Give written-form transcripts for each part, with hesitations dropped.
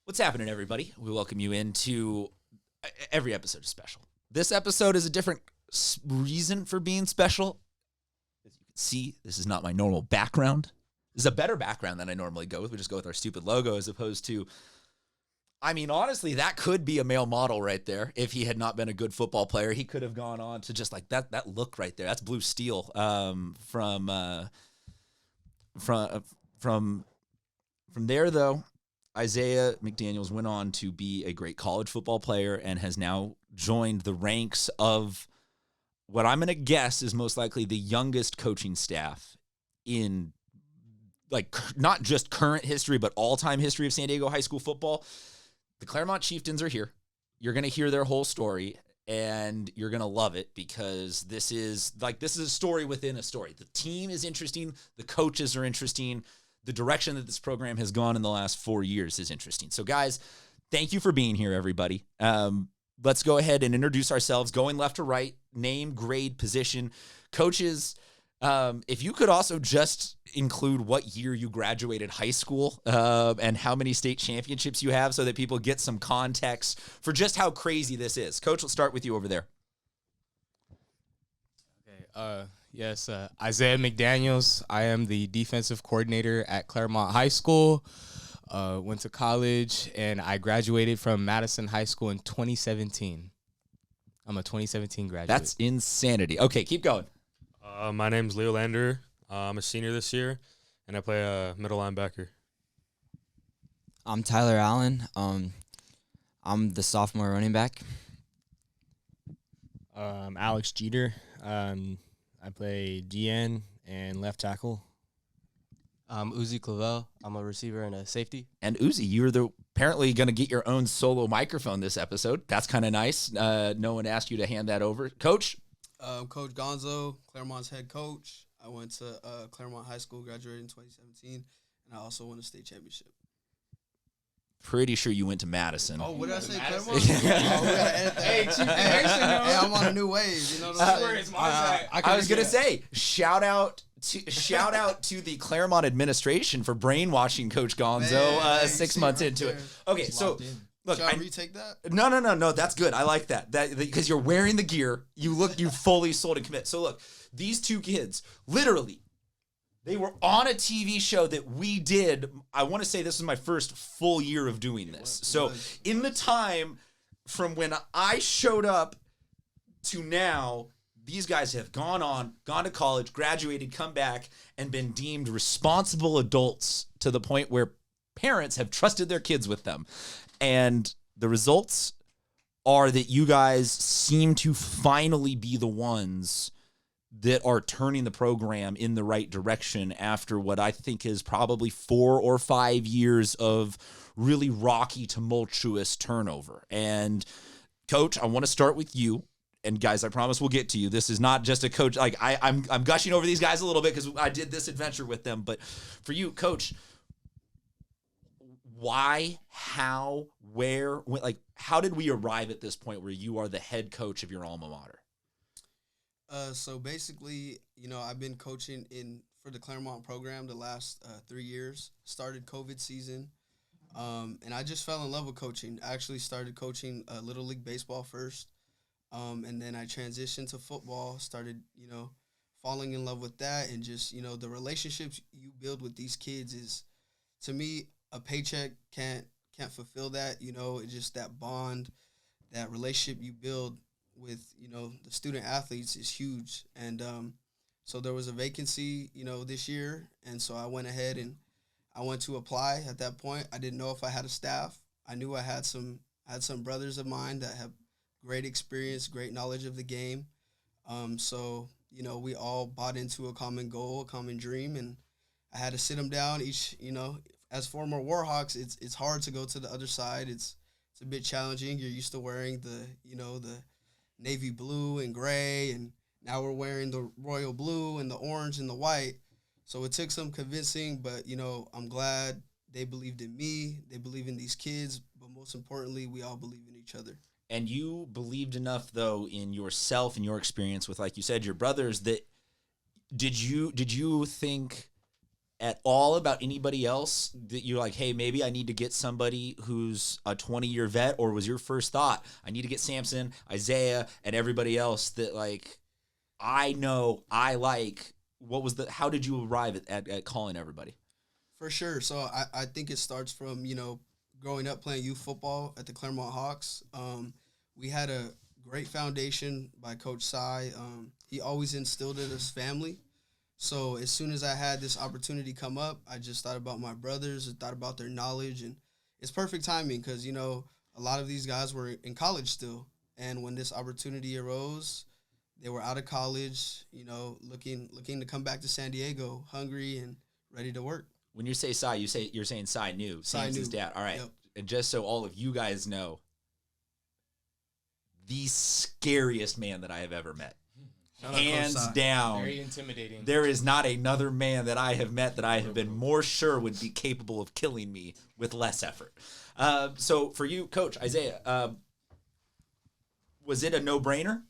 What's happening, everybody? We welcome you into every episode is special. This episode is a different reason for being special. As you can see, this is not my normal background. This is a better background than I normally go with. We just go with our stupid logo as opposed to, I mean, honestly, that could be a male model right there. If he had not been a good football player, he could have gone on to just like that look right there. That's blue steel from there, though. Isaiah McDaniels went on to be a great college football player and has now joined the ranks of what I'm going to guess is most likely the youngest coaching staff in, like, not just current history, but all-time history of San Diego high school football. The Clairemont Chieftains are here. You're going to hear their whole story, and you're going to love it because this is a story within a story. The team is interesting. The coaches are interesting. The direction that this program has gone in the last 4 years is interesting. So, guys, thank you for being here, everybody. Let's go ahead and introduce ourselves, going left to right, name, grade, position. Coaches, if you could also just include what year you graduated high school and how many state championships you have so that people get some context for just how crazy this is. Coach, let's start with you over there. Okay. Yes, Isaiah McDaniels. I am the defensive coordinator at Clairemont High School. Went to college, and I graduated from Madison High School in 2017. I'm a 2017 graduate. That's insanity. Okay, keep going. My name's Leo Lander. I'm a senior this year, and I play middle linebacker. I'm Tyler Allen. I'm the sophomore running back. Alex Jeter. I play DN and left tackle. I'm Uzi Clavel. I'm a receiver and a safety. And Uzi, you're apparently going to get your own solo microphone this episode. That's kind of nice. No one asked you to hand that over. Coach? Coach Gonzo, Clairemont's head coach. I went to Clairemont High School, graduated in 2017, and I also won a state championship. Pretty sure you went to Madison. Oh, what did I say, Clairemont? We gotta edit that. Hey, I'm on a new wave. You know what I'm saying? I was gonna say, shout out to the Clairemont administration for brainwashing Coach Gonzo 6 months into it. Okay, so look, should I retake that? No, that's good. I like that because you're wearing the gear. You fully sold and commit. So look, these two kids, literally, they were on a TV show that we did. I want to say this was my first full year of doing this. So in the time from when I showed up to now, these guys have gone to college, graduated, come back, and been deemed responsible adults to the point where parents have trusted their kids with them. And the results are that you guys seem to finally be the ones that are turning the program in the right direction after what I think is probably 4 or 5 years of really rocky, tumultuous turnover. And Coach, I want to start with you. And guys, I promise we'll get to you. This is not just a coach. Like I'm gushing over these guys a little bit because I did this adventure with them. But for you, Coach, why, how, where, when, like, how did we arrive at this point where you are the head coach of your alma mater? So basically, I've been coaching for the Clairemont program the last 3 years. Started COVID season, and I just fell in love with coaching. I actually started coaching Little League Baseball first, and then I transitioned to football, started, falling in love with that, and just, the relationships you build with these kids is, to me, a paycheck can't fulfill that. It's just that bond, that relationship you build with, the student athletes is huge. And so there was a vacancy, this year. And so I went ahead and I went to apply at that point. I didn't know if I had a staff. I knew I had some brothers of mine that have great experience, great knowledge of the game. So, we all bought into a common goal, a common dream. And I had to sit them down each, as former Warhawks, it's hard to go to the other side. It's a bit challenging. You're used to wearing the navy blue and gray, and now we're wearing the royal blue and the orange and the white. So it took some convincing, but, I'm glad they believed in me. They believe in these kids, but most importantly, we all believe in each other. And you believed enough, though, in yourself and your experience with, like you said, your brothers, that did you think at all about anybody else that you're like, hey, maybe I need to get somebody who's a 20-year vet, or was your first thought, I need to get Samson, Isaiah, and everybody else that like I know I like? How did you arrive at calling everybody? For sure. So I think it starts from, growing up playing youth football at the Clairemont Hawks. We had a great foundation by Coach Sy. He always instilled in us family. So as soon as I had this opportunity come up, I just thought about my brothers and thought about their knowledge. And it's perfect timing because, a lot of these guys were in college still. And when this opportunity arose, they were out of college, looking to come back to San Diego, hungry and ready to work. When you say Sy, you're saying Sy knew. Samson's dad. All right. Yep. And just so all of you guys know, the scariest man that I have ever met. Hands down. Very intimidating. There is not another man that I have met that I have been more sure would be capable of killing me with less effort. So for you, Coach Isaiah, was it a no-brainer?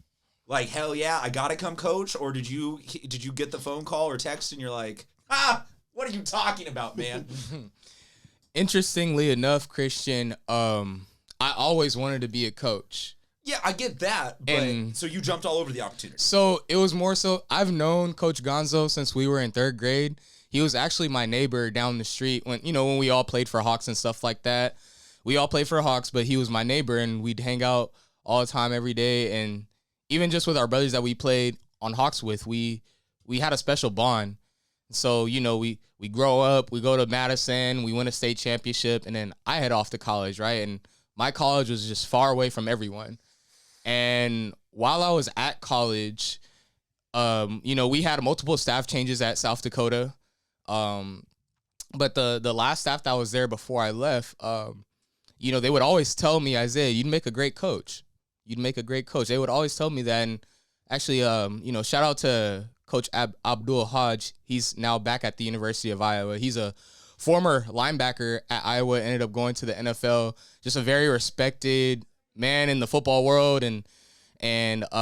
Like, hell yeah, I gotta come coach? Or did you get the phone call or text and you're like, what are you talking about, man? Interestingly enough, Christian, I always wanted to be a coach. Yeah, I get that, but so you jumped all over the opportunity. So it was more so, I've known Coach Gonzo since we were in 3rd grade. He was actually my neighbor down the street when we all played for Hawks and stuff like that. We all played for Hawks, but he was my neighbor, and we'd hang out all the time every day. And even just with our brothers that we played on Hawks with, we had a special bond. So, we grow up, we go to Madison, we win a state championship, and then I head off to college, right? And my college was just far away from everyone. And while I was at college, we had multiple staff changes at South Dakota. But the last staff that was there before I left, they would always tell me, Isaiah, you'd make a great coach. You'd make a great coach. They would always tell me that. And actually, shout out to Coach Abdul Hodge. He's now back at the University of Iowa. He's a former linebacker at Iowa, ended up going to the NFL. Just a very respected man in the football world, and at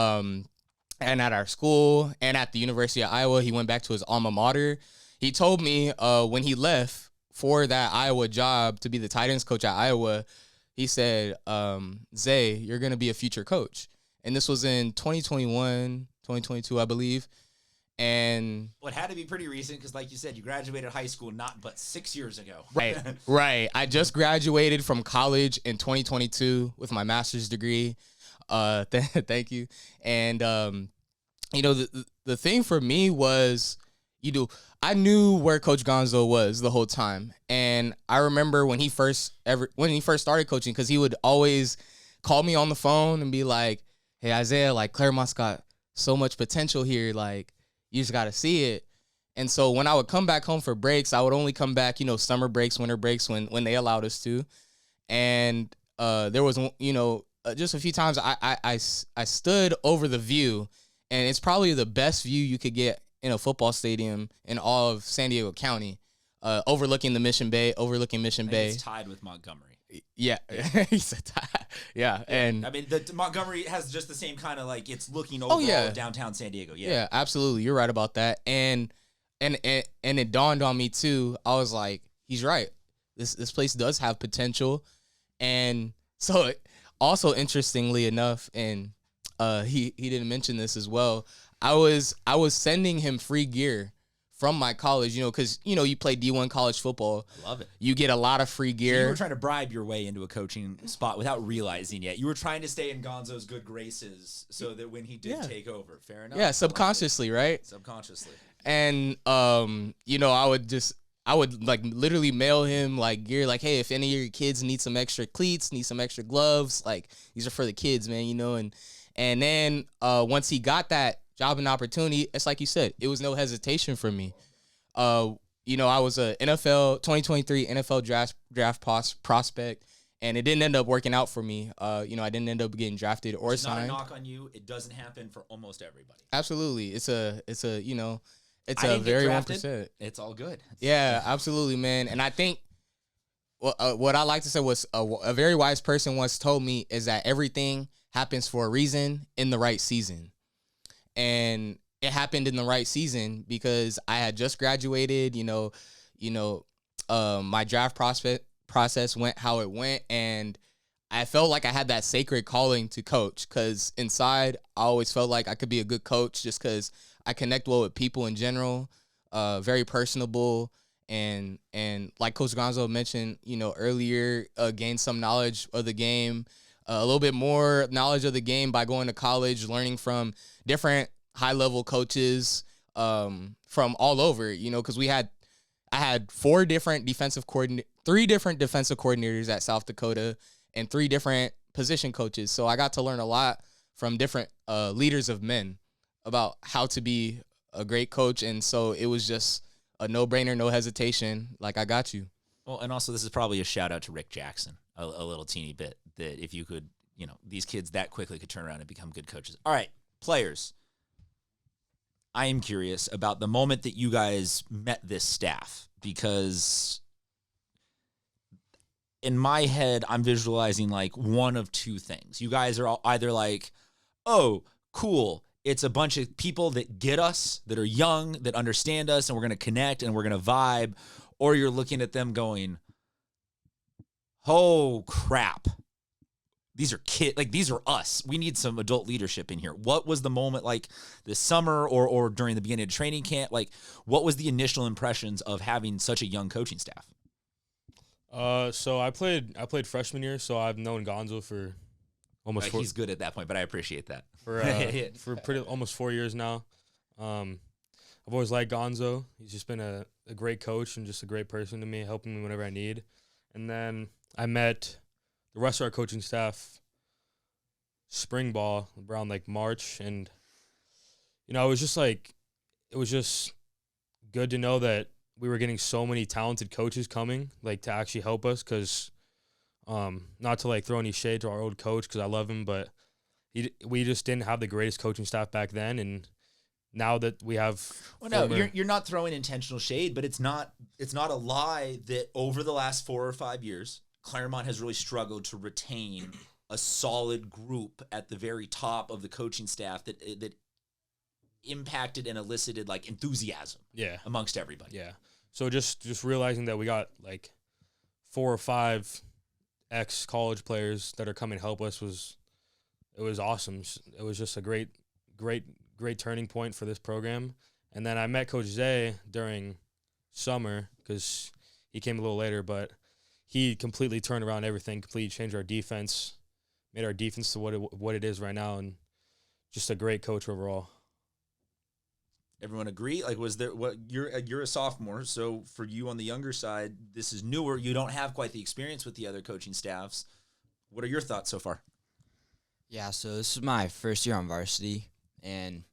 our school and at the University of Iowa. He went back to his alma mater. He told me when he left for that Iowa job to be the tight ends coach at Iowa, he said, Zay, you're going to be a future coach. And this was in 2021, 2022, I believe. And well, it had to be pretty recent because, like you said, you graduated high school but 6 years ago. Right. I just graduated from college in 2022 with my master's degree. Thank you. And the thing for me was, I knew where Coach Gonzo was the whole time, and I remember when he first started coaching, because he would always call me on the phone and be like, "Hey Isaiah, like Clairemont's got so much potential here, like." You just got to see it. And so when I would come back home for breaks, I would only come back, summer breaks, winter breaks when they allowed us to. And there was, just a few times I stood over the view, and it's probably the best view you could get in a football stadium in all of San Diego County, overlooking Mission Bay. It's tied with Montgomery. Yeah, he said that. Yeah, and I mean, the Montgomery has just the same kind of like it's looking over all of downtown San Diego. Yeah, absolutely. You're right about that. And it dawned on me too. I was like, he's right. This place does have potential. And so, also interestingly enough, and he didn't mention this as well. I was sending him free gear from my college, because, you play D1 college football. I love it. You get a lot of free gear. So you were trying to bribe your way into a coaching spot without realizing it. You were trying to stay in Gonzo's good graces so that when he did take over, fair enough. Yeah, subconsciously, right? Subconsciously. And, I would like literally mail him like gear, like, hey, if any of your kids need some extra cleats, need some extra gloves, like these are for the kids, man, and then once he got that job and opportunity, it's like you said, it was no hesitation for me. I was a 2023 NFL draft prospect, and it didn't end up working out for me. I didn't end up getting drafted or signed. Not a knock on you. It doesn't happen for almost everybody. Absolutely. It's a very 1%. It's all good. Yeah, absolutely, man. And I think what I like to say was a very wise person once told me is that everything happens for a reason in the right season. And it happened in the right season because I had just graduated, my draft process went how it went, and I felt like I had that sacred calling to coach, because inside I always felt like I could be a good coach just because I connect well with people in general, very personable, and like Coach Gonzo mentioned, earlier, gained some knowledge of the game, a little bit more knowledge of the game by going to college, learning from different high-level coaches from all over, because I had three different defensive coordinators at South Dakota and 3 different position coaches. So I got to learn a lot from different leaders of men about how to be a great coach. And so it was just a no-brainer, no hesitation. Like, I got you. Well, and also this is probably a shout out to Rick Jackson, a little teeny bit, that if you could, these kids that quickly could turn around and become good coaches. All right, players. I am curious about the moment that you guys met this staff, because in my head, I'm visualizing like one of two things. You guys are all either like, oh, cool, it's a bunch of people that get us, that are young, that understand us, and we're going to connect and we're going to vibe, or you're looking at them oh, crap. These are kids, like these are us. We need some adult leadership in here. What was the moment like this summer or during the beginning of training camp? Like, what was the initial impressions of having such a young coaching staff? So I played freshman year, so I've known Gonzo for almost He's good at that point, but I appreciate that. For almost 4 years now. I've always liked Gonzo. He's just been a great coach and just a great person to me, helping me whenever I need. And then I met the rest of our coaching staff spring ball around like March, and it was just good to know that we were getting so many talented coaches coming, like, to actually help us, because not to like throw any shade to our old coach, because I love him, but we just didn't have the greatest coaching staff back then, and now that we have you're not throwing intentional shade, but it's not a lie that over the last 4 or 5 years, Clairemont has really struggled to retain a solid group at the very top of the coaching staff that impacted and elicited like enthusiasm amongst everybody. Yeah. So just realizing that we got like 4 or 5 ex-college players that are coming to help us was awesome. It was just a great turning point for this program. And then I met Coach Zay during summer, because he came a little later, but he completely turned around everything, completely changed our defense, made our defense to what it is right now, and just a great coach overall. Everyone agree? Like, was there you're a sophomore, so for you on the younger side, this is newer. You don't have quite the experience with the other coaching staffs. What are your thoughts so far? Yeah, so this is my first year on varsity, and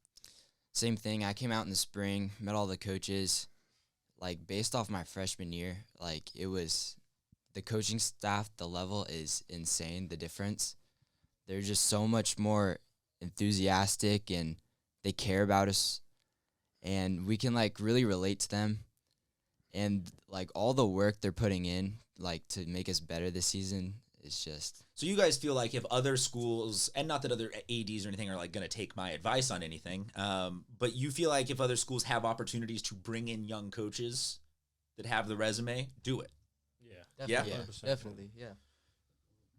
same thing. I came out in the spring, met all the coaches. Like, based off my freshman year, like, it was the coaching staff, the level is insane, the difference. They're just so much more enthusiastic, and they care about us, and we can, like, really relate to them. And, like, all the work they're putting in, like, to make us better this season is just... So you guys feel like if other schools, and not that other ADs or anything are, like, going to take my advice on anything, but you feel like if other schools have opportunities to bring in young coaches that have the resume, do it. Definitely, Yeah? definitely, yeah.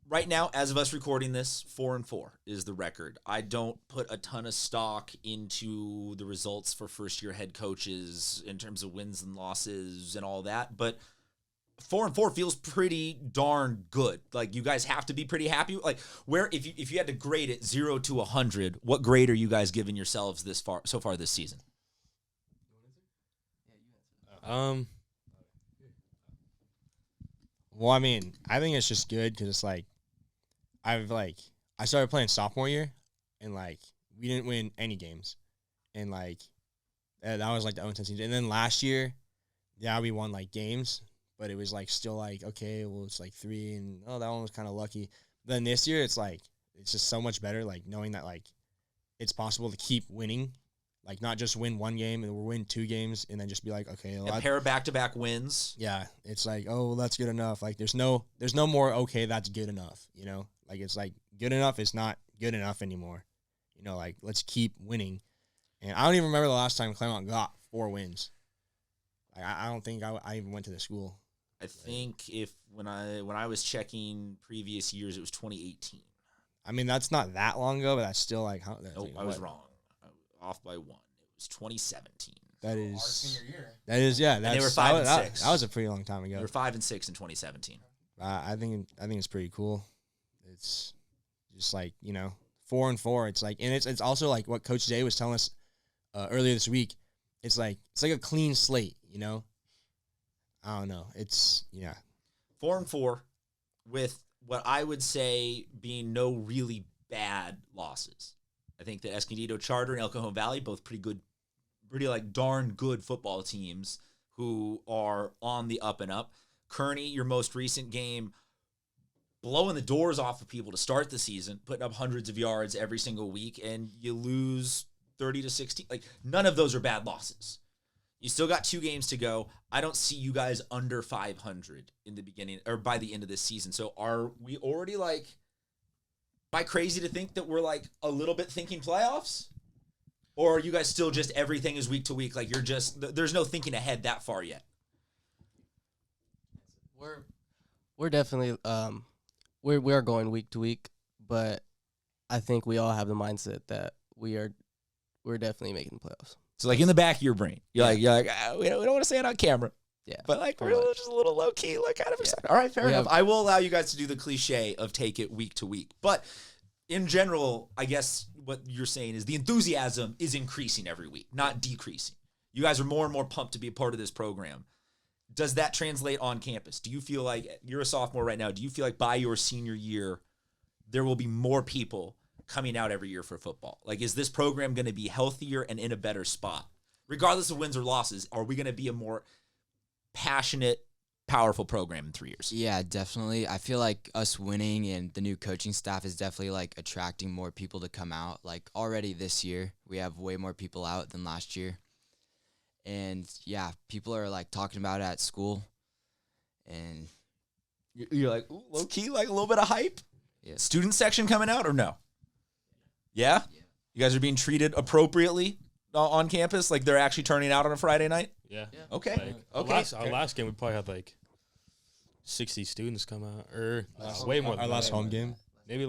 Right now, as of us recording this, 4-4 is the record. I don't put a ton of stock into the results for first-year head coaches in terms of wins and losses and all that, but 4-4 feels pretty darn good. Like, you guys have to be pretty happy. Like, where if you had to grade it 0 to 100, what grade are you guys giving yourselves so far this season? Well, I mean, I think it's just good because it's like, I started playing sophomore year, and like we didn't win any games, and like that was like the 0-10 season. And then last year, yeah, we won like games, but it was like still like, okay, well, it's like 3, and that one was kind of lucky. Then this year, it's like it's just so much better, like knowing that like it's possible to keep winning. Like, not just win 1 game and we'll win 2 games and then just be like, okay. A pair of back-to-back wins. Yeah, it's like, oh, well, that's good enough. Like, there's no more, okay, that's good enough, Like, it's like, good enough is not good enough anymore. Like, let's keep winning. And I don't even remember the last time Clairemont got 4 wins. I don't think I even went to the school. I think when I was checking previous years, it was 2018. I mean, that's not that long ago, but that's still like. Nope, I was wrong. I was off by 1. It was 2017. That Our is. senior year. That is, yeah. they were That's, 5 that, and that- 6. That was a pretty long time We ago. were 5 and 6 in 2017. I think it's pretty cool. It's just like 4-4. It's like, and it's also like what Coach Zay was telling us earlier this week. It's like a clean slate. I don't know. It's 4 and 4, with what I would say being no really bad losses. I think that Escondido Charter and El Cajon Valley, both pretty like darn good football teams who are on the up and up. Kearney, your most recent game, blowing the doors off of people to start the season, putting up hundreds of yards every single week, and you lose 30-16. Like, none of those are bad losses. You still got 2 games to go. I don't see you guys under 500 in the beginning or by the end of this season. So are we already am I crazy to think that we're a little bit thinking playoffs? Or are you guys still just everything is week to week? Like you're just, there's no thinking ahead that far yet. We're definitely we are going week to week, but I think we all have the mindset that we're definitely making the playoffs. So in the back of your brain, you're like, we don't want to say it on camera. Yeah. But we're just a little low key, kind of excited. All right, fair enough. I will allow you guys to do the cliche of take it week to week. But in general, I guess what you're saying is the enthusiasm is increasing every week, not decreasing. You guys are more and more pumped to be a part of this program. Does that translate on campus? Do you feel like you're a sophomore right now? Do you feel like by your senior year, there will be more people coming out every year for football? Is this program going to be healthier and in a better spot? Regardless of wins or losses, are we going to be a more passionate, powerful program in 3 years? Yeah, definitely. I feel like us winning and the new coaching staff is definitely attracting more people to come out. Already this year, we have way more people out than last year. And yeah, people are talking about it at school. And You're ooh, low key, a little bit of hype? yeah. Student section coming out or no? Yeah? You guys are being treated appropriately on campus? They're actually turning out on a Friday night? Yeah. Okay. Okay. Our last game, we probably had 60 students come out, or way more. Our Than last that. home game. Maybe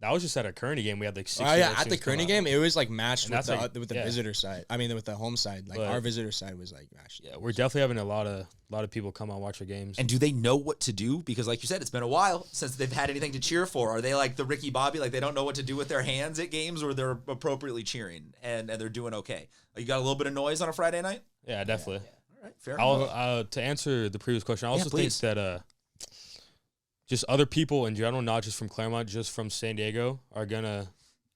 that was just at a Kearney game. We had 60. Oh yeah, students at the come Kearney out. game, it was matched And with that's the yeah. visitor side. I mean, with the home side. But- Our visitor side was matched. Yeah, we're definitely having a lot of people come out and watch our games. And do they know what to do? Because like you said, it's been a while since they've had anything to cheer for. Are they like the Ricky Bobby, they don't know what to do with their hands at games, or they're appropriately cheering and they're doing okay? You got a little bit of noise on a Friday night? yeah, definitely. All right, fair enough. To answer the previous question, I also think please. that just other people in general, not just from Clairemont, just from San Diego, are gonna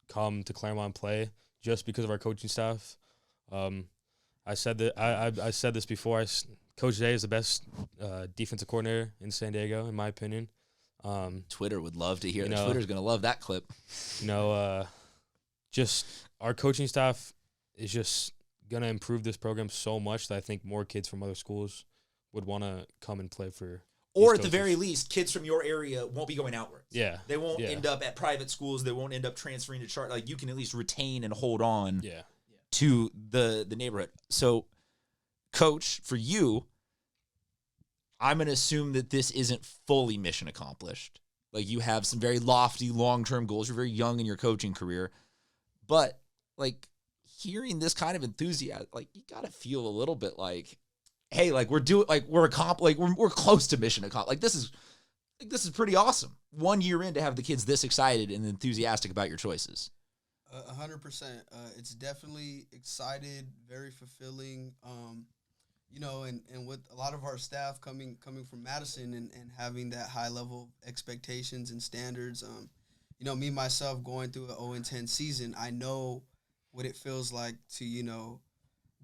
come to Clairemont and play just because of our coaching staff. I said that I said this before. Coach Zay is the best defensive coordinator in San Diego, in my opinion. Twitter would love to hear You that. know- Twitter's going to love that clip. Just our coaching staff is just gonna improve this program so much that I think more kids from other schools would want to come and play for. Or these at the coaches. very least, kids from your area won't be going outwards. Yeah, They won't yeah. end up at private schools. They won't end up transferring to chart. You can at least retain and hold on Yeah. to the neighborhood. So, Coach, for you, I'm going to assume that this isn't fully mission accomplished. You have some very lofty long-term goals. You're very young in your coaching career. But, hearing this kind of enthusiasm, you got to feel a little bit hey, we're doing, we're close to mission accomplished. This is pretty awesome. 1 year in to have the kids this excited and enthusiastic about your choices. 100%. It's definitely excited, very fulfilling. And with a lot of our staff coming from Madison and having that high level expectations and standards. Me myself going through an 0-10 season, I know what it feels like to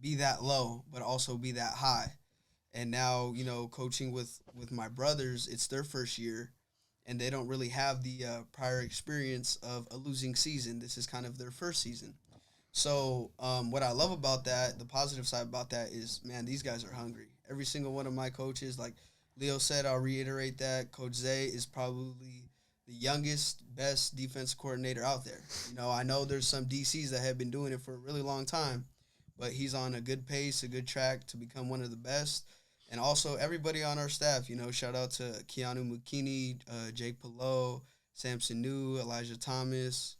be that low, but also be that high. And now coaching with my brothers, it's their first year. And they don't really have the prior experience of a losing season. This is kind of their first season. So what I love about that, the positive side about that is, man, these guys are hungry. Every single one of my coaches, like Leo said, I'll reiterate that, Coach Zay is probably the youngest, best defense coordinator out there. I know there's some DCs that have been doing it for a really long time, but he's on a good pace, a good track to become one of the best. And also everybody on our staff, you know, shout out to Keanu Mukini, Jake Pillow, Samson New, Elijah Thomas,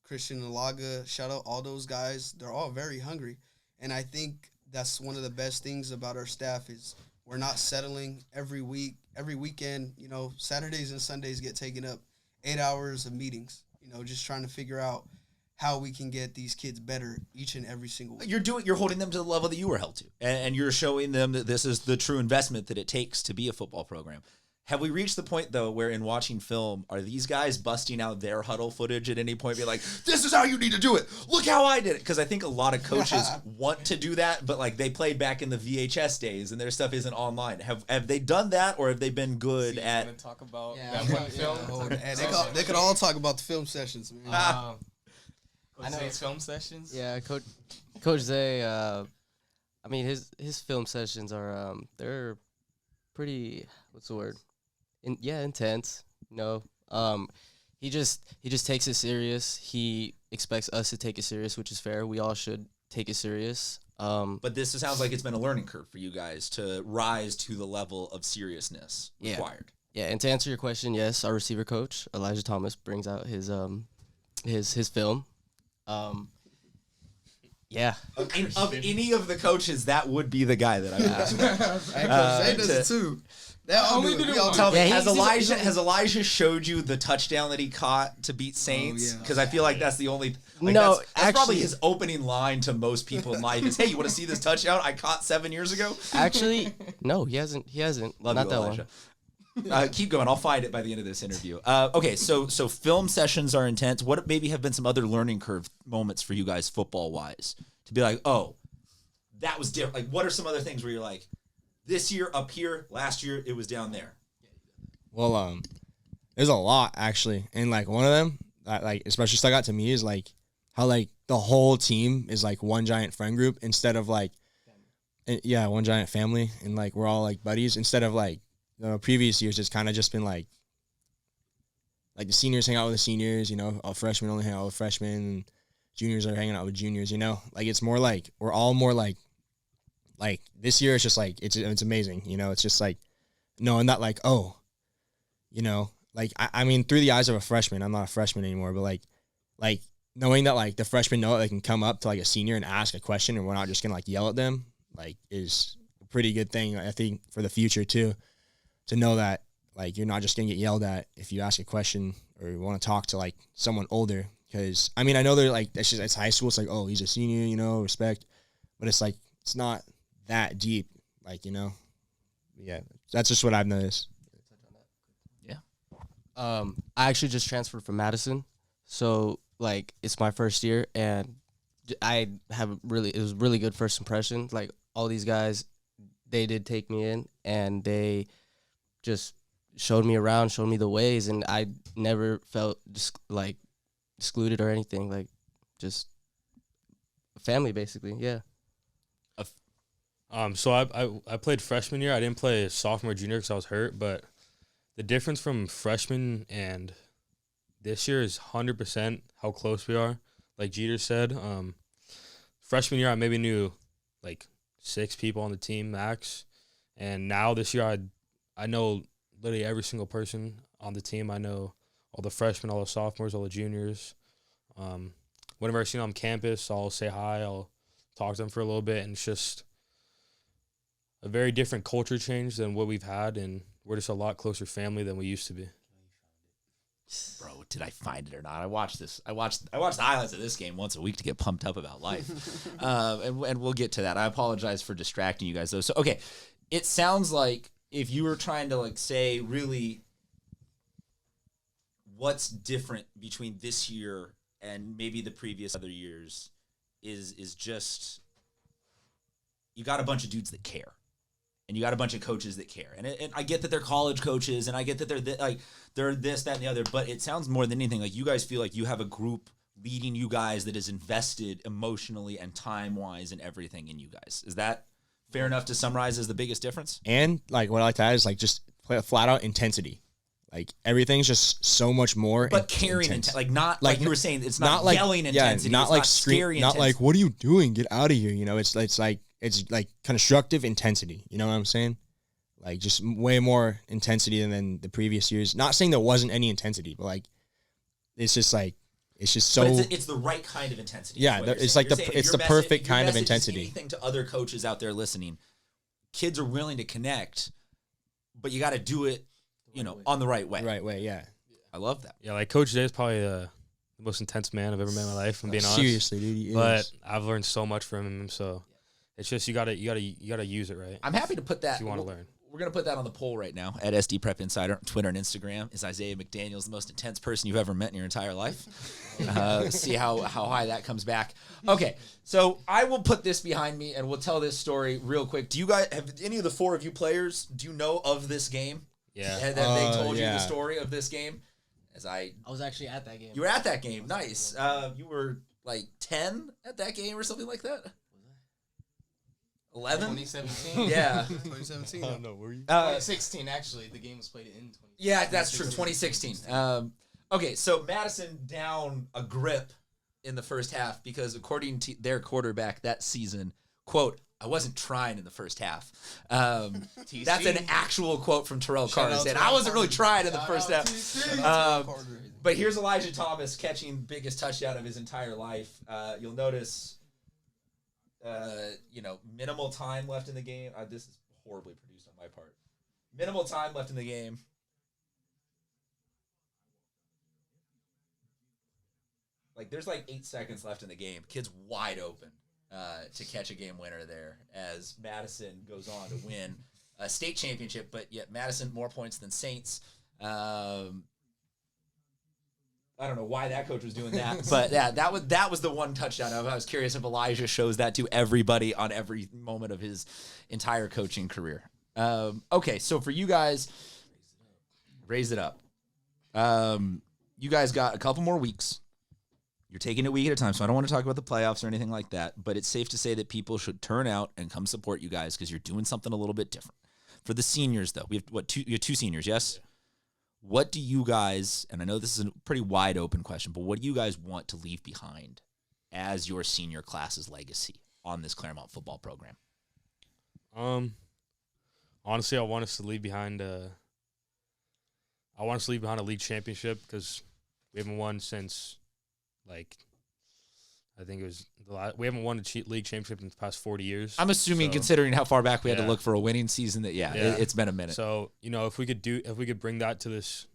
Christian Alaga. Shout out all those guys. They're all very hungry. And I think that's one of the best things about our staff is we're not settling every week, every weekend. You know, Saturdays and Sundays get taken up 8 hours of meetings, you know, just trying to figure out how we can get these kids better each and every single week. You're holding them to the level that you were held to, and you're showing them that this is the true investment that it takes to be a football program. Have we reached the point, though, where in watching film, are these guys busting out their huddle footage at any point, be like, this is how you need to do it. Look how I did it. Because I think a lot of coaches want to do that, but like they played back in the VHS days and their stuff isn't online. Have they done that, or have they been good at... talk about Yeah, that one film? Oh, and they could all talk about the film sessions, man. I know it's film sessions. Yeah, Coach Zay. I mean, his film sessions are they're pretty. What's the word? Intense. You know, he just takes it serious. He expects us to take it serious, which is fair. We all should take it serious. But this sounds like it's been a learning curve for you guys to rise to the level of seriousness required. Yeah, and to answer your question, yes, our receiver coach Elijah Thomas brings out his film. Yeah. Of any of the coaches, that would be the guy that I would ask. And Coach Zay does it too. They all do it. We all Tell do me, it. has Elijah showed you the touchdown that he caught to beat Saints? yeah. Because I feel like that's the only. Like No, that's probably actually- his opening line to most people in life is, "Hey, you want to see this touchdown I caught 7 years ago?" Actually, no, he hasn't. Love Not you, that Elijah. one. Keep going. I'll find it by the end of this interview. Okay, so film sessions are intense. What maybe have been some other learning curve moments for you guys, football wise, to be like, oh, that was different. Like, what are some other things where you're like, this year up here, last year it was down there? Well, there's a lot actually, and like one of them that like especially stuck out to me is like how like the whole team is like one giant friend group instead of like, one giant family, and like we're all like buddies instead of like the previous years. It's kind of just been like the seniors hang out with the seniors, you know, all freshmen only hang out with freshmen, and juniors are hanging out with juniors, you know, like it's more like we're all more like this year it's just like it's amazing, you know, it's just like knowing that like, oh, you know, like I mean through the eyes of a freshman, I'm not a freshman anymore, but like knowing that like the freshmen know that they can come up to like a senior and ask a question and we're not just gonna like yell at them, like is a pretty good thing, I think, for the future too, to know that like you're not just gonna get yelled at if you ask a question or you want to talk to like someone older. Because I mean I know they're like it's high school, it's like, oh, he's a senior, you know, respect, but it's like it's not that deep, like, you know. Yeah, that's just what I've noticed. I actually just transferred from Madison, so like it's my first year, and it was really good first impression. Like all these guys, they did take me in, and they just showed me around, showed me the ways, and I never felt just like excluded or anything. Like just family, basically. Yeah. So I played freshman year. I didn't play sophomore, junior because I was hurt, but the difference from freshman and this year is 100% how close we are. Like Jeter said, freshman year I maybe knew like 6 people on the team max, and now this year I know literally every single person on the team. I know all the freshmen, all the sophomores, all the juniors. Whenever I see them on campus, I'll say hi. I'll talk to them for a little bit, and it's just a very different culture change than what we've had, and we're just a lot closer family than we used to be. Bro, did I find it or not? I watched the highlights of this game once a week to get pumped up about life. And we'll get to that. I apologize for distracting you guys though. So, okay, it sounds like if you were trying to like say really what's different between this year and maybe the previous other years is just you got a bunch of dudes that care. And you got a bunch of coaches that care. And I get that they're college coaches, and I get that they're this, that, and the other. But it sounds more than anything like you guys feel like you have a group leading you guys that is invested emotionally and time-wise and everything in you guys. Is that fair enough to summarize as the biggest difference? And like what I like to add is like just play a flat-out intensity. Like everything's just so much more. But carrying intense. like not like you were saying, it's not, like yelling intensity. not it's like not scream, scary not intensity. like what are you doing? Get out of here. You know, it's like constructive intensity. You know what I'm saying? Like just way more intensity than the previous years. Not saying there wasn't any intensity, but like it's just so. But it's the right kind of intensity. Yeah, is what it's you're like saying. it's Your the message- perfect your kind of message is intensity. Anything to other coaches out there listening, kids are willing to connect, but you got to do it, on the right way. Right way, yeah. I love that. Yeah, like Coach Day is probably the most intense man I've ever met in my life. I'm being honest. Seriously, dude. he But is. I've learned so much from him. So it's just you gotta use it right. I'm happy to put that. If you want to learn. We're going to put that on the poll right now at SD Prep Insider on Twitter and Instagram. Is Isaiah McDaniels the most intense person you've ever met in your entire life? See how high that comes back. Okay, so I will put this behind me and we'll tell this story real quick. Do you guys, have any of the four of you players, do you know of this game? Yeah. Have they told you yeah. the story of this game? I was actually at that game. You were at that game. Nice. You were like 10 at that game or something like that? 11? 2017. Yeah. 2017. I don't know. Were you? 2016, actually. The game was played in 2016. Yeah, that's true. 2016. Okay, so Madison down a grip in the first half because according to their quarterback that season, quote, I wasn't trying in the first half. That's an actual quote from Terrell Carter saying, I wasn't really trying in the first half. But here's Elijah Thomas catching biggest touchdown of his entire life. You'll notice, minimal time left in the game. This is horribly produced on my part. Minimal time left in the game. Like, there's like 8 seconds left in the game. Kid's wide open to catch a game winner there as Madison goes on to win a state championship, but yet Madison more points than Saints. I don't know why that coach was doing that, but yeah, that was the one touchdown. I was curious if Elijah shows that to everybody on every moment of his entire coaching career. Okay, so for you guys, raise it up. You guys got a couple more weeks. You're taking it a week at a time, so I don't want to talk about the playoffs or anything like that, but it's safe to say that people should turn out and come support you guys because you're doing something a little bit different. For the seniors, though, we have you have two seniors, yes? What do you guys, and I know this is a pretty wide open question, but what do you guys want to leave behind as your senior class's legacy on this Clairemont football program? Honestly, I want us to leave behind a league championship because we haven't won since, I think it was we haven't won a league championship in the past 40 years. I'm assuming, considering how far back we had to Yeah. look for a winning season, that it's been a minute. So if we could bring that to this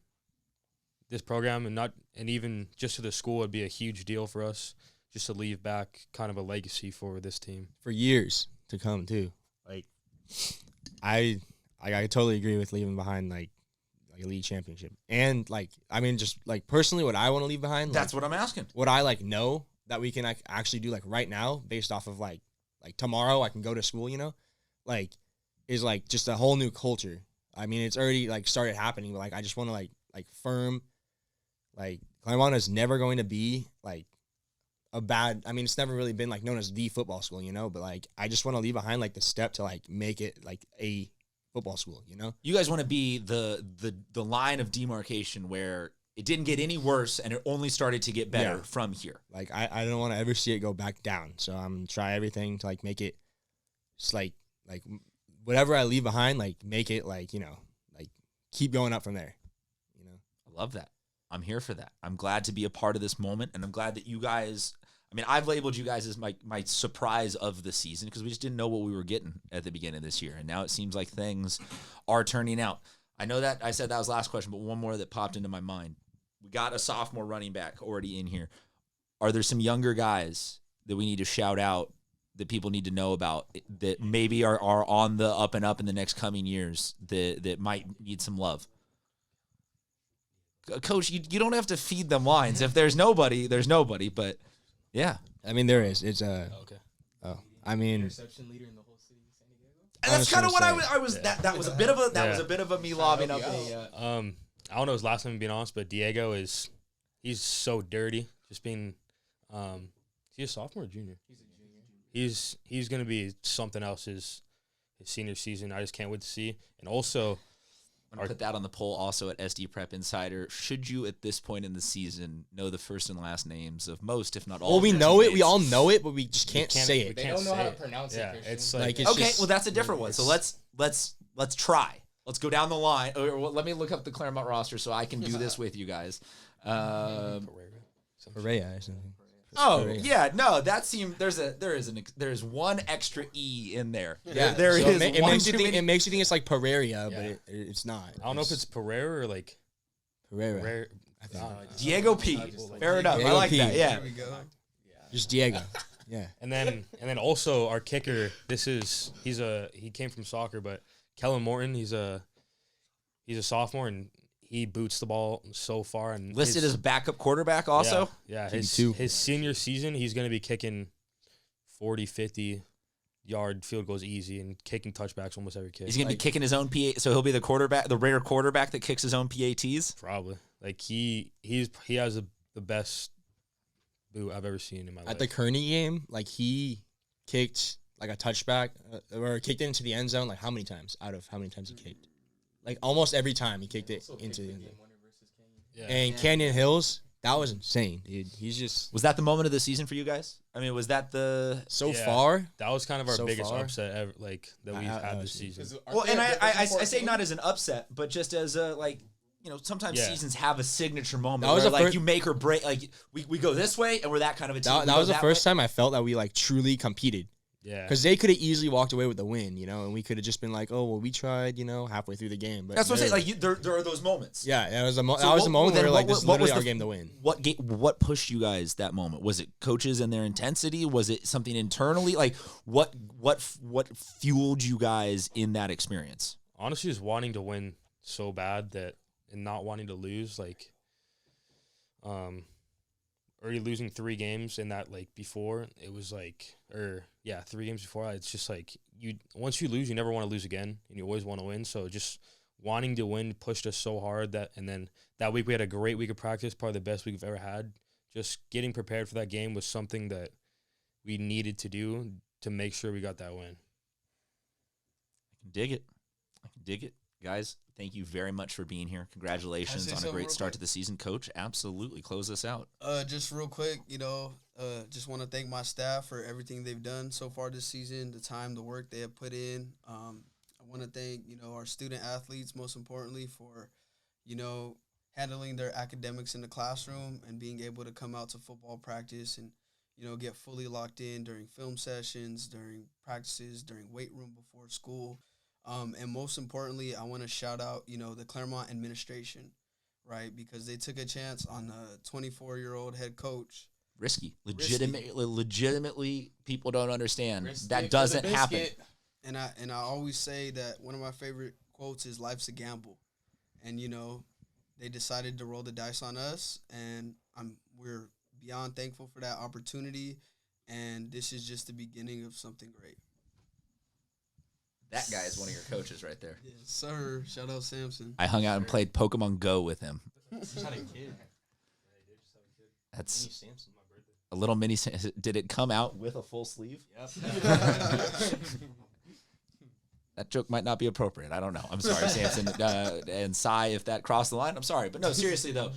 program and even just to the school, it'd be a huge deal for us just to leave back kind of a legacy for this team For years to come too. Like, I totally agree with leaving behind like a league championship, and just personally, what I want to leave behind. That's what I'm asking. What I know that we can actually do right now, based off of like tomorrow I can go to school. Is just a whole new culture. I mean, it's already started happening, but I just want to firm. Clairemont is never going to be a bad. I mean, it's never really been known as the football school, But I just want to leave behind the step to make it a football school, You guys want to be the line of demarcation where it didn't get any worse and it only started to get better from here. I don't want to ever see it go back down. So I'm gonna try everything to make it just whatever I leave behind, make it keep going up from there. I love that. I'm here for that. I'm glad to be a part of this moment, and I'm glad that you guys, I've labeled you guys as my surprise of the season because we just didn't know what we were getting at the beginning of this year, and now it seems like things are turning out. I know that I said that was the last question, but one more that popped into my mind. We got a sophomore running back already in here. Are there some younger guys that we need to shout out that people need to know about that maybe are on the up and up in the next coming years that might need some love? Coach, you don't have to feed them lines. If there's nobody, there's nobody. But yeah, I mean there is. It's Okay. Oh, I mean, Interception leader in the whole city of San Diego. and that's kind of what say. I was. That was a bit of a me lobbing up a. I don't know his last name, being honest, but Diego he's so dirty. Just being, is he a sophomore or junior? He's a junior. He's gonna be something else his senior season. I just can't wait to see. And also, I'm going to put that on the poll also at SD Prep Insider. Should you, at this point in the season, know the first and last names of most, if not all? Well, we of your know it. teammates? We all know it, but we just can't can't- say we it. They can't don't know say how to it. pronounce Yeah, it. Christian. it's Like, like it's Okay, just- well, that's a different one. So it's- let's try. Let's go down the line. Let me look up the Clairemont roster so I can do this with you guys. Perea or something. Oh Perea. yeah, no, that seemed there's one extra e in there. Yeah, there so is. it one makes you too think. many. It makes you think it's like Pereira, Yeah. but it's not. I don't know if it's Pereira or like Pereira. Pereira. I think. Diego P. Fair enough. I Diego like P. that. Yeah. There we go. Just Diego. Yeah. And then also our kicker. He came from soccer, but Kellen Morton. He's a sophomore and he boots the ball so far and Listed as backup quarterback also. Yeah, QB2. his senior season he's gonna be kicking 40, 50 yard field goals easy and kicking touchbacks almost every kick. He's gonna be kicking his own PA, so he'll be the quarterback, the rare quarterback that kicks his own PATs. Probably like he has the best boot I've ever seen in my life. At the Kearney game, like he kicked like a touchback or kicked it into the end zone. Like how many times? Out of how many times he kicked? Like almost every time he kicked it into the end zone. Yeah. And Canyon Hills, that was insane, dude. He's just Was that the moment of the season for you guys? I mean, was that the? so Yeah. far. That was kind of our So biggest far? upset ever, like that we've had this see. season. Well, and I say not as an upset, but just as a sometimes Yeah. seasons have a signature moment That was where the like first- you make or break. Like we go this way, and we're that kind of a team. That, We that go was the that first way. time I felt that we like truly competed. Yeah. Because they could have easily walked away with the win, and we could have just been like, oh, well, we tried, halfway through the game. But That's what I'm saying. they're- Like there are those moments. yeah, that was the So that was the moment then where like this is what was literally our the- game to win. What pushed you guys that moment? Was it coaches and their intensity? Was it something internally? Like what fueled you guys in that experience? Honestly, just wanting to win so bad that and not wanting to lose, like, already losing 3 games in that like before it was like 3 games before that, it's just like once you lose you never want to lose again and you always want to win, so just wanting to win pushed us so hard and then that week we had a great week of practice, probably the best week we've ever had. Just getting prepared for that game was something that we needed to do to make sure we got that win. I can dig it. Guys, thank you very much for being here. Congratulations say on a something great real start quick? to the season. Coach, absolutely close us out. Just real quick, just want to thank my staff for everything they've done so far this season, the time, the work they have put in. I want to thank, our student athletes, most importantly, for, handling their academics in the classroom and being able to come out to football practice and, get fully locked in during film sessions, during practices, during weight room before school. And most importantly, I want to shout out, the Clairemont administration, right? Because they took a chance on a 24-year-old head coach. Risky. Legitimately, people don't understand. Risk it That for doesn't the happen. biscuit. And I always say that one of my favorite quotes is life's a gamble. And, they decided to roll the dice on us, and we're beyond thankful for that opportunity, and this is just the beginning of something great. That guy is one of your coaches right there. Yes, sir. Shout out Samson. I hung out and played Pokemon Go with him. Just had a kid. That's a little mini. Did it come out with a full sleeve? Yep. That joke might not be appropriate. I don't know. I'm sorry, Samson and Cy, if that crossed the line. I'm sorry, but no, seriously though.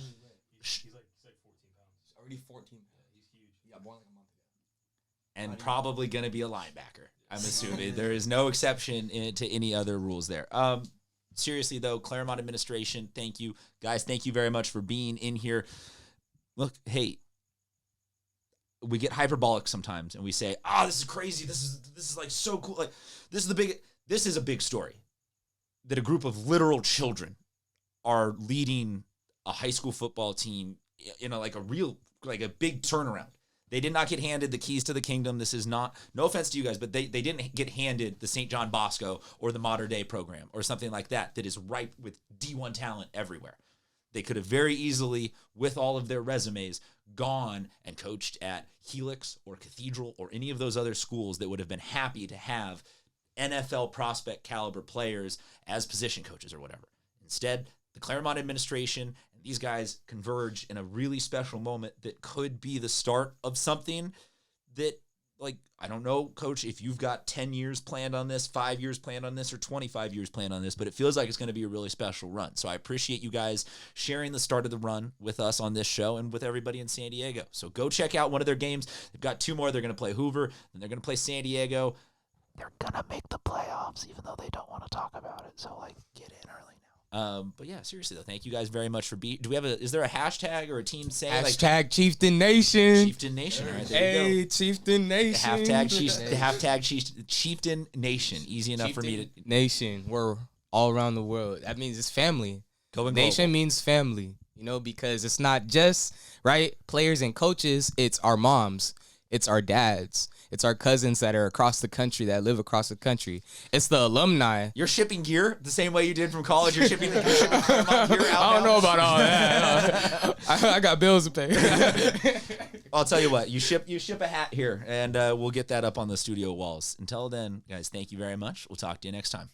He's like 14 pounds. Already 14. He's huge. He got born like a month ago. And probably going to be a linebacker. I'm assuming there is no exception to any other rules there. Seriously though, Clairemont administration, thank you guys. Thank you very much for being in here. Look, hey, we get hyperbolic sometimes, and we say, this is crazy. This is like so cool. Like this is a big story that a group of literal children are leading a high school football team in a big turnaround. They did not get handed the keys to the kingdom. This is not, no offense to you guys, but they didn't get handed the St. John Bosco or the Modern Day program or something like that is ripe with D1 talent everywhere. They could have very easily, with all of their resumes, gone and coached at Helix or Cathedral or any of those other schools that would have been happy to have NFL prospect caliber players as position coaches or whatever. Instead, the Clairemont administration and these guys converge in a really special moment that could be the start of something that like, I don't know, Coach, if you've got 10 years planned on this, 5 years planned on this, or 25 years planned on this, but it feels like it's going to be a really special run. So I appreciate you guys sharing the start of the run with us on this show and with everybody in San Diego. So go check out one of their games. They've got 2 more. They're going to play Hoover, and they're going to play San Diego. They're going to make the playoffs, even though they don't want to talk about it. So, like, get in early now. But yeah, seriously though, thank you guys very much for being. Do we have is there a hashtag or a team saying Hashtag Chieftain Nation. Chieftain Nation? All right, there you go. Hey, Chieftain Nation. The hashtag Chieftain Nation. Easy enough for me to. Nation. We're all around the world. That means it's family. Go and Nation means family, because it's not just, right, players and coaches. It's our moms. It's our dads. It's our cousins that are across the country, that live across the country. It's the alumni. You're shipping gear the same way you did from college. You're shipping Clairemont gear out. I don't know about all that. I got bills to pay. I'll tell you what. You ship a hat here, and we'll get that up on the studio walls. Until then, guys, thank you very much. We'll talk to you next time.